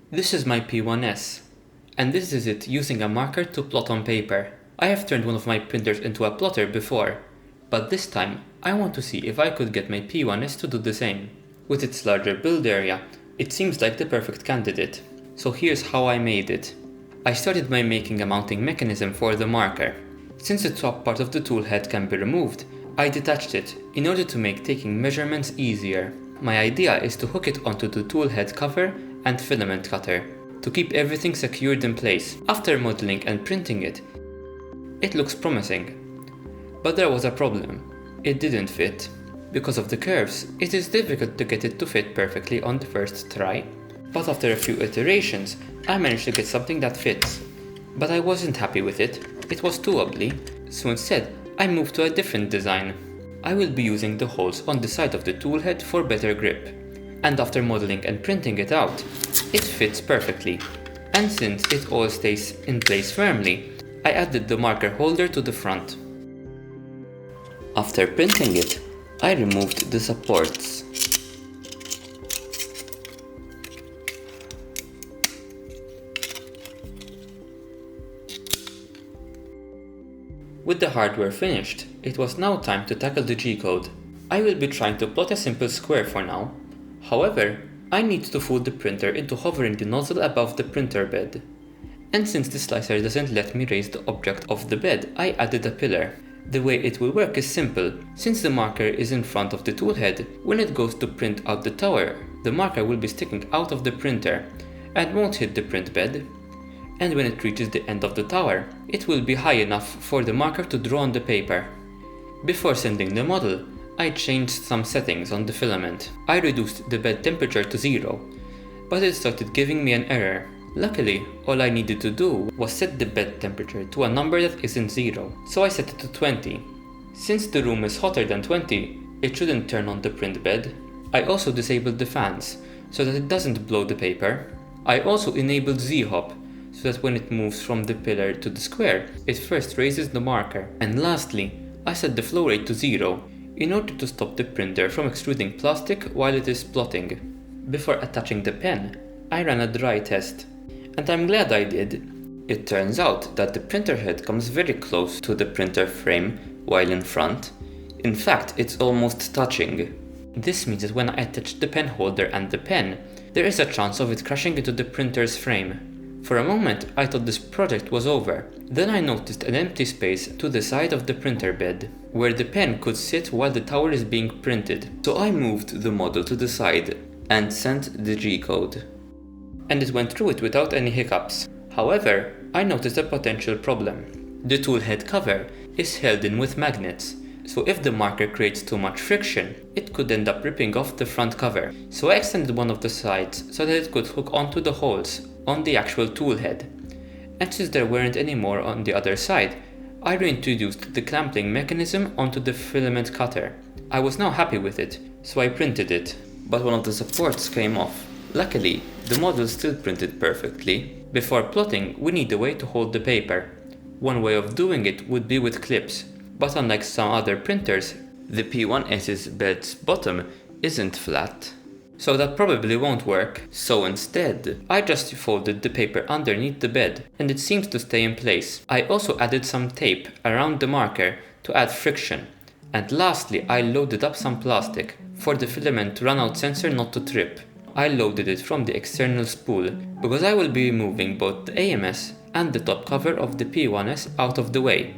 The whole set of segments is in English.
This is my P1S, and this is it using a marker to plot on paper. I have turned one of my printers into a plotter before, but this time I want to see if I could get my P1S to do the same. With its larger build area, it seems like the perfect candidate. So here's how I made it. I started by making a mounting mechanism for the marker. Since the top part of the tool head can be removed, I detached it in order to make taking measurements easier. My idea is to hook it onto the tool head cover and filament cutter to keep everything secured in place. After modeling and printing it, it looks promising. But there was a problem. It didn't fit. Because of the curves, it is difficult to get it to fit perfectly on the first try. But after a few iterations, I managed to get something that fits. But I wasn't happy with it. It was too ugly. So instead, I moved to a different design. I will be using the holes on the side of the tool head for better grip. And after modeling and printing it out, it fits perfectly. And since it all stays in place firmly, I added the marker holder to the front. After printing it, I removed the supports. With the hardware finished, it was now time to tackle the G-code. I will be trying to plot a simple square for now. However, I need to fool the printer into hovering the nozzle above the printer bed. And since the slicer doesn't let me raise the object off the bed, I added a pillar. The way it will work is simple. Since the marker is in front of the tool head, when it goes to print out the tower, the marker will be sticking out of the printer and won't hit the print bed. And when it reaches the end of the tower, it will be high enough for the marker to draw on the paper. Before sending the model, I changed some settings on the filament. I reduced the bed temperature to 0, but it started giving me an error. Luckily, all I needed to do was set the bed temperature to a number that isn't 0, so I set it to 20. Since the room is hotter than 20, it shouldn't turn on the print bed. I also disabled the fans, so that it doesn't blow the paper. I also enabled Z-hop, so that when it moves from the pillar to the square, it first raises the marker. And lastly, I set the flow rate to 0, in order to stop the printer from extruding plastic while it is plotting. Before attaching the pen, I ran a dry test. And I'm glad I did. It turns out that the printer head comes very close to the printer frame while in front. In fact, it's almost touching. This means that when I attach the pen holder and the pen, there is a chance of it crashing into the printer's frame. For a moment, I thought this project was over. Then I noticed an empty space to the side of the printer bed, where the pen could sit while the tower is being printed. So I moved the model to the side and sent the G-code. And it went through it without any hiccups. However, I noticed a potential problem. The tool head cover is held in with magnets, so if the marker creates too much friction, it could end up ripping off the front cover. So I extended one of the sides so that it could hook onto the holes on the actual tool head. And since there weren't any more on the other side, I reintroduced the clamping mechanism onto the filament cutter. I was now happy with it, so I printed it. But one of the supports came off. Luckily, the model still printed perfectly. Before plotting, we need a way to hold the paper. One way of doing it would be with clips, but unlike some other printers, the P1S's bed's bottom isn't flat. So that probably won't work. So instead, I just folded the paper underneath the bed, and it seems to stay in place. I also added some tape around the marker to add friction. And lastly, I loaded up some plastic for the filament runout sensor not to trip. I loaded it from the external spool, because I will be removing both the AMS and the top cover of the P1S out of the way,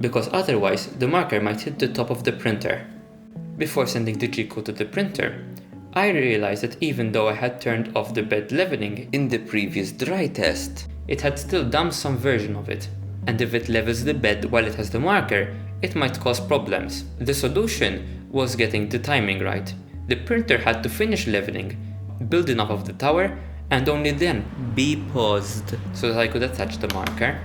because otherwise the marker might hit the top of the printer. Before sending the G-code to the printer, I realized that even though I had turned off the bed leveling in the previous dry test, it had still damped some version of it, and if it levels the bed while it has the marker, it might cause problems. The solution was getting the timing right. The printer had to finish leveling, build enough of the tower, and only then be paused so that I could attach the marker.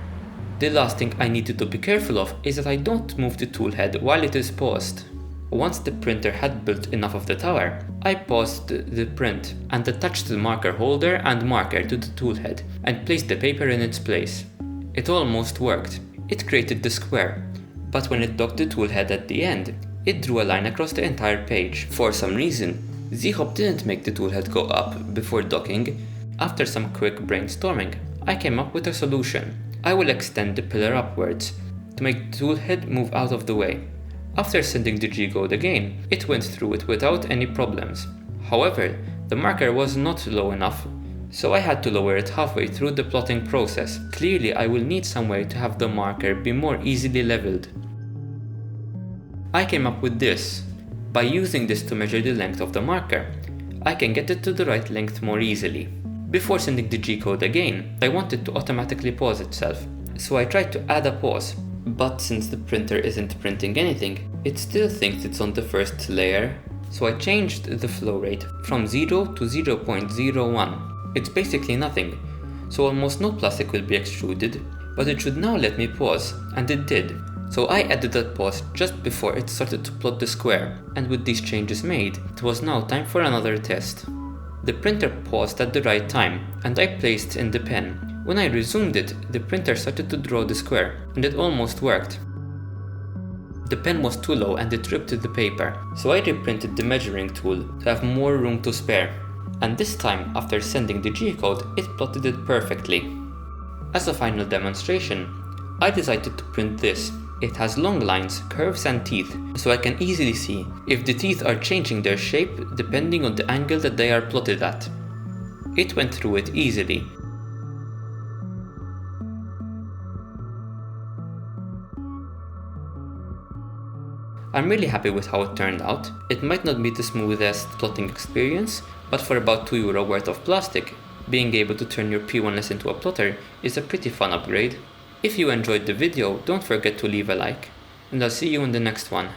The last thing I needed to be careful of is that I don't move the tool head while it is paused. Once the printer had built enough of the tower, I paused the print and attached the marker holder and marker to the tool head and placed the paper in its place. It almost worked. It created the square, but when it docked the tool head at the end, it drew a line across the entire page. For some reason, Z-hop didn't make the tool head go up before docking. After some quick brainstorming, I came up with a solution. I will extend the pillar upwards to make the tool head move out of the way. After sending the G-code again, it went through it without any problems. However, the marker was not low enough, so I had to lower it halfway through the plotting process. Clearly, I will need some way to have the marker be more easily leveled. I came up with this. By using this to measure the length of the marker, I can get it to the right length more easily. Before sending the G-code again, I wanted to automatically pause itself, so I tried to add a pause. But since the printer isn't printing anything, it still thinks it's on the first layer, so I changed the flow rate from 0 to 0.01. It's basically nothing, so almost no plastic will be extruded, but it should now let me pause, and it did. So I added that pause just before it started to plot the square, and with these changes made, it was now time for another test. The printer paused at the right time, and I placed in the pen. When I resumed it, the printer started to draw the square, and it almost worked. The pen was too low and it ripped the paper, so I reprinted the measuring tool to have more room to spare. And this time, after sending the G-code, it plotted it perfectly. As a final demonstration, I decided to print this. It has long lines, curves and teeth, so I can easily see if the teeth are changing their shape depending on the angle that they are plotted at. It went through it easily. I'm really happy with how it turned out. It might not be the smoothest plotting experience, but for about €2 worth of plastic, being able to turn your P1S into a plotter is a pretty fun upgrade. If you enjoyed the video, don't forget to leave a like, and I'll see you in the next one.